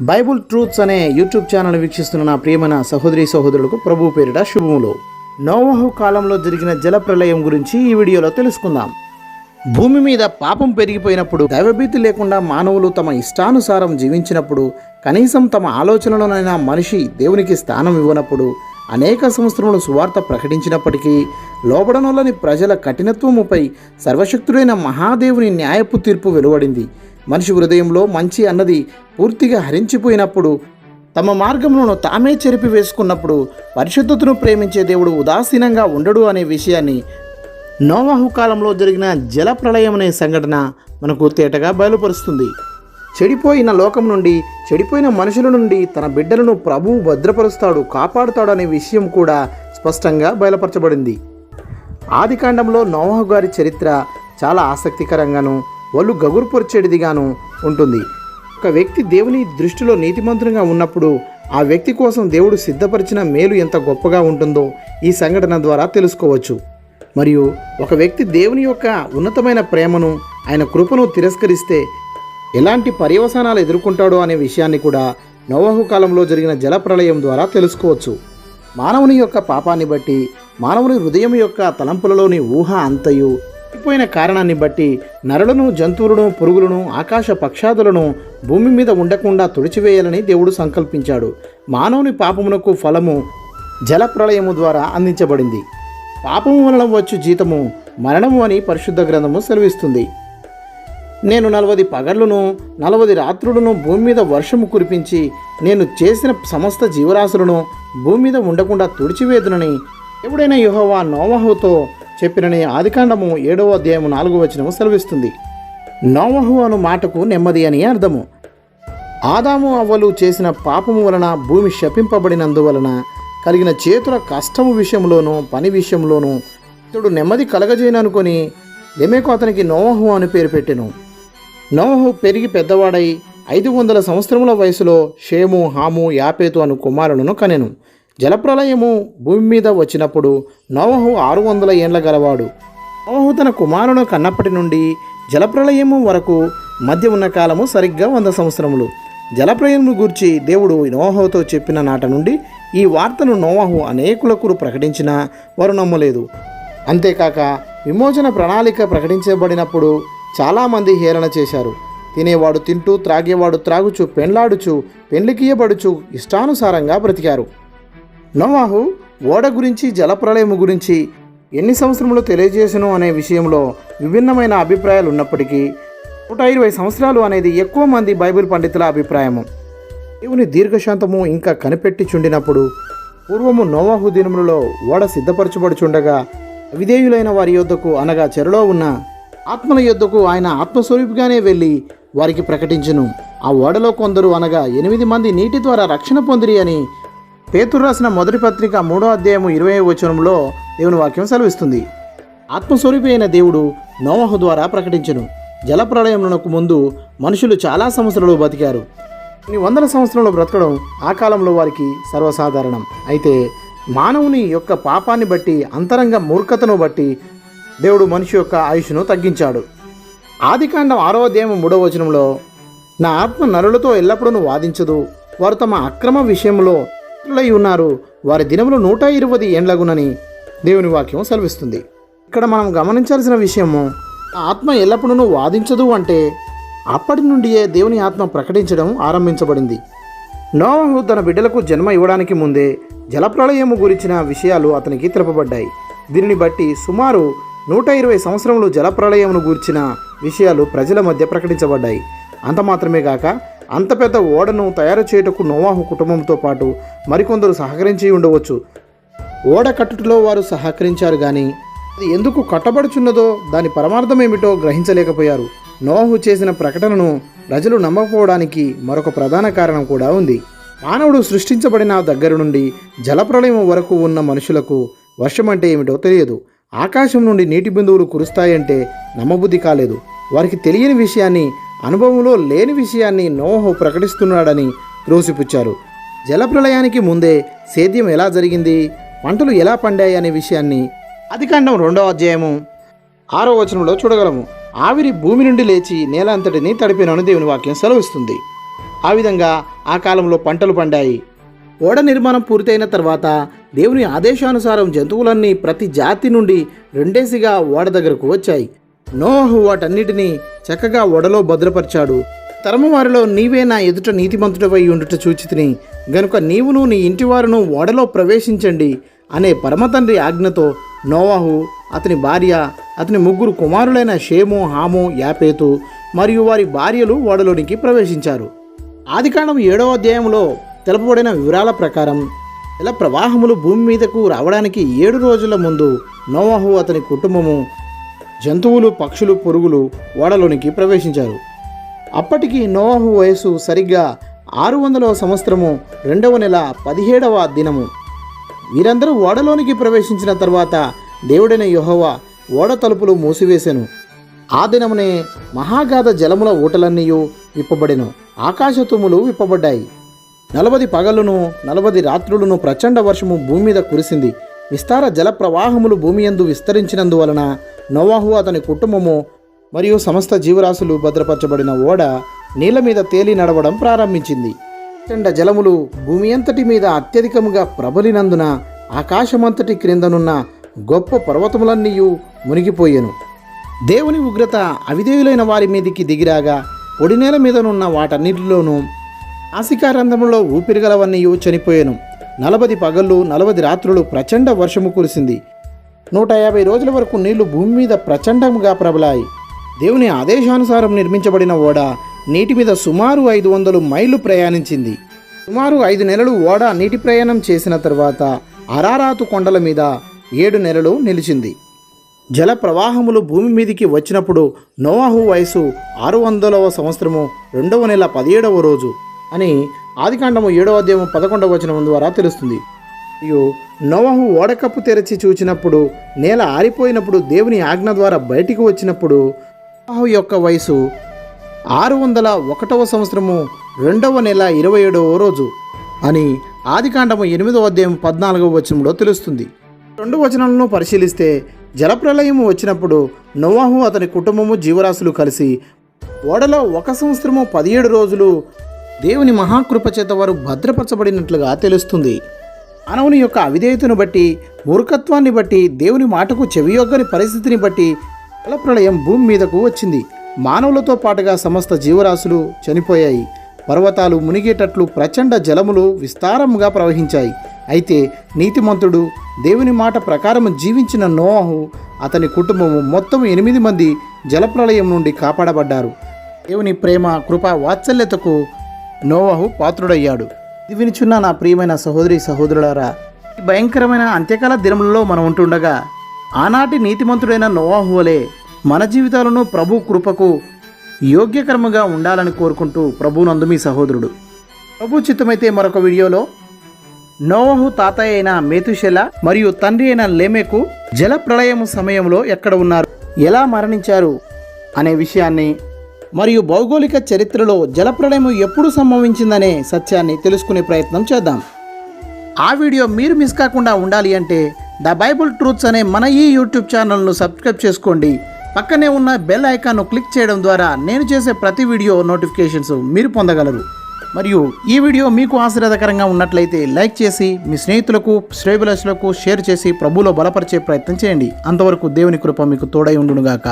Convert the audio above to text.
Bible truths అనే YouTube channel వీక్షిస్తున్న నా ప్రియమైన సహోదరి సహోదరులకు ప్రభు పేరిట శుభములు. నోవహు కాలంలో జరిగిన జల ప్రళయం గురించి ఈ వీడియోలో తెలుసుకుందాం. భూమి మీద పాపం పెరిగిపోయినప్పుడు, దైవభీతి లేకుండా మానవులు తమ ఇష్టానుసారం జీవించినప్పుడు, కనీసం తమ ఆలోచనలోనైనా మనిషి దేవునికి స్థానం ఇవ్వనప్పుడు, అనేక సంవత్సరములు సువార్త ప్రకటించినప్పటికీ లోబడనొల్లని ప్రజల కఠినత్వముపై సర్వశక్తుడైన మహాదేవుని న్యాయపు తీర్పు వెలువడింది. మనిషి హృదయంలో మంచి అన్నది పూర్తిగా హరించిపోయినప్పుడు, తమ మార్గములను తామే చెరిపి వేసుకున్నప్పుడు, పరిశుద్ధతను ప్రేమించే దేవుడు ఉదాసీనంగా ఉండడు అనే విషయాన్ని నోవహు కాలంలో జరిగిన జల ప్రళయం అనే సంఘటన మనకు తేటగా బయలుపరుస్తుంది. చెడిపోయిన లోకం నుండి, చెడిపోయిన మనుషుల నుండి తన బిడ్డలను ప్రభువు భద్రపరుస్తాడు, కాపాడుతాడు అనే విషయం కూడా స్పష్టంగా బయలుపరచబడింది. ఆదికాండంలో నోవహు గారి చరిత్ర చాలా ఆసక్తికరంగాను, వాళ్ళు గగురుపరిచేటిదిగాను ఉంటుంది. ఒక వ్యక్తి దేవుని దృష్టిలో నీతిమంతునిగా ఉన్నప్పుడు ఆ వ్యక్తి కోసం దేవుడు సిద్ధపరిచిన మేలు ఎంత గొప్పగా ఉంటుందో ఈ సంఘటన ద్వారా తెలుసుకోవచ్చు. మరియు ఒక వ్యక్తి దేవుని యొక్క ఉన్నతమైన ప్రేమను, ఆయన కృపను తిరస్కరిస్తే ఎలాంటి పర్యవసానాలు ఎదుర్కొంటాడో అనే విషయాన్ని కూడా నోవహు కాలంలో జరిగిన జల ప్రళయం ద్వారా తెలుసుకోవచ్చు. మానవుని యొక్క పాపాన్ని బట్టి, మానవుని హృదయం యొక్క తలంపులలోని ఊహ అంతయు పోయిన కారణాన్ని బట్టి నరులను, జంతువులను, పురుగులను, ఆకాశ పక్షాదులను భూమి మీద ఉండకుండా తుడిచివేయాలని దేవుడు సంకల్పించాడు. మానవుని పాపమునకు ఫలము జల ప్రళయము ద్వారా అందించబడింది. పాపము వలన వచ్చు జీతము మరణము అని పరిశుద్ధ గ్రంథము సెలవిస్తుంది. నేను 40 పగళ్లను 40 రాత్రులను భూమి మీద వర్షము కురిపించి నేను చేసిన సమస్త జీవరాశులను భూమి మీద ఉండకుండా తుడిచివేదునని దేవుడైన యెహోవా నోవహుతో చెప్పినని ఆదికాండము 7వ అధ్యాయము 4వ వచనము సెలవిస్తుంది. నోవహు అను మాటకు నెమ్మది అని అర్థము. ఆదాము అవ్వలు చేసిన పాపము వలన భూమి శపింపబడినందువలన కలిగిన చేతుల కష్టము విషయంలోనూ, పని విషయంలోనూ ఇతడు నెమ్మది కలగజేయననుకొని లెమెకు అతనికి నోవహు అని పేరు పెట్టెను. నోవహు పెరిగి పెద్దవాడై 500 సంవత్సరముల వయసులో షేము, హాము, యాపేతు అను కుమారులను కనెను. జలప్రళయము భూమి మీద వచ్చినప్పుడు నోవహు 600 ఏండ్ల గలవాడు. నోవహు తన కుమారులను కన్నప్పటి నుండి జలప్రళయము వరకు మధ్య ఉన్న కాలము సరిగ్గా 100 సంవత్సరములు. జలప్రళయము గూర్చి దేవుడు నోవహుతో చెప్పిన నాట నుండి ఈ వార్తను నోవహు అనేకులకు ప్రకటించినా వారు నమ్మలేదు. అంతేకాక విమోచన ప్రణాళిక ప్రకటించబడినప్పుడు చాలామంది హేళన చేశారు. తినేవాడు తింటూ, త్రాగేవాడు త్రాగుచు, పెండ్లాడుచు, పెండ్లికియబడుచు ఇష్టానుసారంగా బ్రతికారు. నోవహు ఓడ గురించి, జలప్రళయము గురించి ఎన్ని సంవత్సరములు తెలియజేసను అనే విషయంలో విభిన్నమైన అభిప్రాయాలు ఉన్నప్పటికీ 120 సంవత్సరాలు అనేది ఎక్కువ మంది బైబిల్ పండితుల అభిప్రాయము. దేవుని దీర్ఘశాంతము ఇంకా కనిపెట్టి చుండినప్పుడు పూర్వము నోవహు దినములలో ఓడ సిద్ధపరచబడుచుండగా అవిధేయులైన వారి యొద్దకు, అనగా చెరలో ఉన్న ఆత్మల యొద్దకు ఆయన ఆత్మస్వరూపిగానే వెళ్ళి వారికి ప్రకటించును. ఆ ఓడలో కొందరు, అనగా 8 మంది నీటి ద్వారా రక్షణ పొందిరి అని పేతురు రాసిన మొదటి పత్రిక 3వ అధ్యాయము 20వ వచనంలో దేవుని వాక్యం సెలవిస్తుంది. ఆత్మస్వరూపి అయిన దేవుడు నోవహు ద్వారా ప్రకటించెను. జలప్రళయమునకు ముందు మనుషులు చాలా సంవత్సరాలు బతికారు. కొన్ని 100 సంవత్సరాలు బ్రతకడం ఆ కాలంలో వారికి సర్వసాధారణం. అయితే మానవుని యొక్క పాపాన్ని బట్టి, అంతరంగ మూర్ఖతను బట్టి దేవుడు మనిషి యొక్క ఆయుష్ను తగ్గించాడు. ఆదికాండం 6వ అధ్యాయం 3వ వచనంలో, నా ఆత్మ నరులతో ఎల్లప్పుడూ వాదించదు, వారు తమ అక్రమ విషయంలో ఉన్నారు, వారి దినములు 120 ఏండ్లగునని దేవుని వాక్యం సెలవిస్తుంది. ఇక్కడ మనం గమనించాల్సిన విషయము, ఆత్మ ఎల్లప్పుడూ వాదించదు అంటే అప్పటి నుండియే దేవుని ఆత్మ ప్రకటించడం ఆరంభించబడింది. నోవహు తన బిడ్డలకు జన్మ ఇవ్వడానికి ముందే జలప్రళయము గురించిన విషయాలు అతనికి తెలుపబడ్డాయి. దీనిని బట్టి సుమారు 120 సంవత్సరములు జలప్రళయమును గూర్చిన విషయాలు ప్రజల మధ్య ప్రకటించబడ్డాయి. అంత మాత్రమే కాక అంత పెద్ద ఓడను తయారు చేయుటకు నోవహు కుటుంబంతో పాటు మరికొందరు సహకరించి ఉండవచ్చు. ఓడ కట్టుటలో వారు సహకరించారు, కానీ అది ఎందుకు కట్టబడుచున్నదో, దాని పరమార్థం ఏమిటో గ్రహించలేకపోయారు. నోవహు చేసిన ప్రకటనను ప్రజలు నమ్మకపోవడానికి మరొక ప్రధాన కారణం కూడా ఉంది. మానవుడు సృష్టించబడిన దగ్గర నుండి జలప్రళయం వరకు ఉన్న మనుషులకు వర్షం అంటే ఏమిటో తెలియదు. ఆకాశం నుండి నీటి బిందువులు కురుస్తాయంటే నమ్మబుద్ధి కాలేదు. వారికి తెలియని విషయాన్ని, అనుభవంలో లేని విషయాన్ని నోవహు ప్రకటిస్తున్నాడని త్రోసిపుచ్చారు. జలప్రళయానికి ముందే సేద్యం ఎలా జరిగింది, పంటలు ఎలా పండాయి అనే విషయాన్ని ఆదికాండం 2వ అధ్యాయము 6వ వచనంలో చూడగలము. ఆవిరి భూమి నుండి లేచి నేల అంతటిని తడిపినని దేవుని వాక్యం సెలవిస్తుంది. ఆ విధంగా ఆ కాలంలో పంటలు పండాయి. ఓడ నిర్మాణం పూర్తయిన తర్వాత దేవుని ఆదేశానుసారం జంతువులన్నీ ప్రతి జాతి నుండి రెండేసిగా ఓడ దగ్గరకు వచ్చాయి. నోవహు వాటన్నిటినీ చక్కగా ఓడలో భద్రపరిచాడు. తరము వారిలో నీవే నా ఎదుట నీతిమంతుడవై ఉండుట చూచితిని గనుక నీవును నీ ఇంటివారును ఓడలో ప్రవేశించండి అనే పరమతండ్రి ఆజ్ఞతో నోవహు, అతని భార్య, అతని 3 కుమారులైన షేము, హాము, యాపేతు మరియు వారి భార్యలు ఓడలోనికి ప్రవేశించారు. ఆదికాండం 7వ అధ్యాయంలో తెలుపబడిన వివరాల ప్రకారం జల ప్రవాహములు భూమి మీదకు రావడానికి 7 రోజుల ముందు నోవహు, అతని కుటుంబము, జంతువులు, పక్షులు, పురుగులు ఓడలోనికి ప్రవేశించారు. అప్పటికి నోవహు వయసు సరిగ్గా 600వ సంవత్సరము 2వ నెల 17వ దినము. వీరందరూ ఓడలోనికి ప్రవేశించిన తర్వాత దేవుడైన యెహోవా ఓడ తలుపులు మూసివేసెను. ఆ దినమునే మహాగాధ జలముల ఊటలన్నీయు విప్పబడెను. ఆకాశ తుమ్ములు విప్పబడ్డాయి. 40 పగలును 40 రాత్రులను ప్రచండ వర్షము భూమి మీద కురిసింది. విస్తార జల ప్రవాహములు భూమి యందు విస్తరించినందువలన నోవహు, అతని కుటుంబము మరియు సమస్త జీవరాశులు భద్రపరచబడిన ఓడ నీళ్ల మీద తేలి నడవడం ప్రారంభించింది. ప్రచండ జలములు భూమి అంతటి మీద అత్యధికముగా ప్రబలినందున ఆకాశమంతటి క్రిందనున్న గొప్ప పర్వతములన్నీయు మునిగిపోయెను. దేవుని ఉగ్రత అవిధేయులైన వారి మీదికి దిగిరాగా పొడినేల మీదనున్న వాటన్నిటిలోనూ నాసికారంధ్రములో ఊపిరిగలవన్నీయు చనిపోయెను. 40 పగళ్ళు 40 రాత్రులు ప్రచండ వర్షము కురిసింది. 150 రోజుల వరకు నీళ్లు భూమి మీద ప్రచండముగా ప్రబలాయి. దేవుని ఆదేశానుసారం నిర్మించబడిన ఓడ నీటి మీద సుమారు 500 మైళ్ళు ప్రయాణించింది. సుమారు 5 నెలలు ఓడ నీటి ప్రయాణం చేసిన తర్వాత అరారాతు కొండల మీద 7 నెలలు నిలిచింది. జల ప్రవాహములు భూమి మీదికి వచ్చినప్పుడు నోవహు వయసు 600వ సంవత్సరము 2వ నెల 17వ రోజు అని ఆదికాండము 7వ అధ్యాయం 11వ వచనం ద్వారా తెలుస్తుంది. మరియు నోవహు ఓడకప్పు తెరచి చూచినప్పుడు నేల ఆరిపోయినప్పుడు దేవుని ఆజ్ఞ ద్వారా బయటికి వచ్చినప్పుడు నోవహు యొక్క వయసు 601వ సంవత్సరము 2వ నెల 27వ రోజు అని ఆదికాండము 8వ అధ్యాయం 14వ వచనంలో తెలుస్తుంది. 2 వచనాలను పరిశీలిస్తే జలప్రలయము వచ్చినప్పుడు నోవహు, అతని కుటుంబము, జీవరాశులు కలిసి ఓడలో 1 సంవత్సరము 17 రోజులు దేవుని మహాకృప చేత వారు భద్రపరచబడినట్లుగా తెలుస్తుంది. మానవుని యొక్క అవిధేయతను బట్టి, మూర్ఖత్వాన్ని బట్టి, దేవుని మాటకు చెవియొగ్గని పరిస్థితిని బట్టి జలప్రళయం భూమి మీదకు వచ్చింది. మానవులతో పాటుగా సమస్త జీవరాశులు చనిపోయాయి. పర్వతాలు మునిగేటట్లు ప్రచండ జలములు విస్తారముగా ప్రవహించాయి. అయితే నీతిమంతుడు దేవుని మాట ప్రకారం జీవించిన నోవహు, అతని కుటుంబము మొత్తం 8 మంది జలప్రళయం నుండి కాపాడబడ్డారు. దేవుని ప్రేమ, కృప, వాత్సల్యతకు నోవహు పాత్రుడయ్యాడు. ఇది వినిచున్న నా ప్రియమైన సహోదరి సహోదరులారా, ఈ భయంకరమైన అంత్యకాల దినములలో మనం ఉంటుండగా ఆనాటి నీతిమంతుడైన నోవహు వలె మన జీవితాలను ప్రభు కృపకు యోగ్యకరముగా ఉండాలని కోరుకుంటూ ప్రభువునందు మీ సహోదరుడు. ప్రభు చిత్తమైతే మరొక వీడియోలో నోవహు తాతయ్య అయిన మేతుషెల మరియు తండ్రి అయిన లేమెకు జల ప్రళయము సమయంలో ఎక్కడ ఉన్నారు, ఎలా మరణించారు అనే విషయాన్ని మరియు భౌగోళిక చరిత్రలో జలప్రళయం ఎప్పుడు సంభవించిందనే సత్యాన్ని తెలుసుకునే ప్రయత్నం చేద్దాం. ఆ వీడియో మీరు మిస్ కాకుండా ఉండాలి అంటే ద బైబుల్ ట్రూత్స్ అనే మన ఈ యూట్యూబ్ ఛానల్ను సబ్స్క్రైబ్ చేసుకోండి. పక్కనే ఉన్న బెల్ ఐకాన్ను క్లిక్ చేయడం ద్వారా నేను చేసే ప్రతి వీడియో నోటిఫికేషన్స్ మీరు పొందగలరు. మరియు ఈ వీడియో మీకు ఆశీర్వాదకరంగా ఉన్నట్లయితే లైక్ చేసి మీ స్నేహితులకు, శ్రేయభిలాషులకు షేర్ చేసి ప్రభువులో బలపరిచే ప్రయత్నం చేయండి. అంతవరకు దేవుని కృప మీకు తోడై ఉండునుగాక.